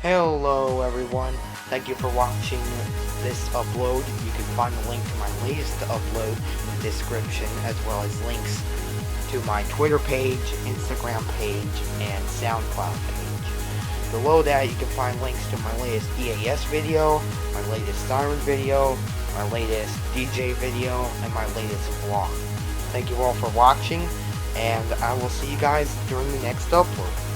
Hello everyone, thank you for watching this upload. You can find the link to my latest upload in the description, as well as links to my Twitter page, Instagram page, and SoundCloud page. Below that you can find links to my latest EAS video, my latest Siren video, my latest DJ video, and my latest vlog. Thank you all for watching, and I will see you guys during the next upload.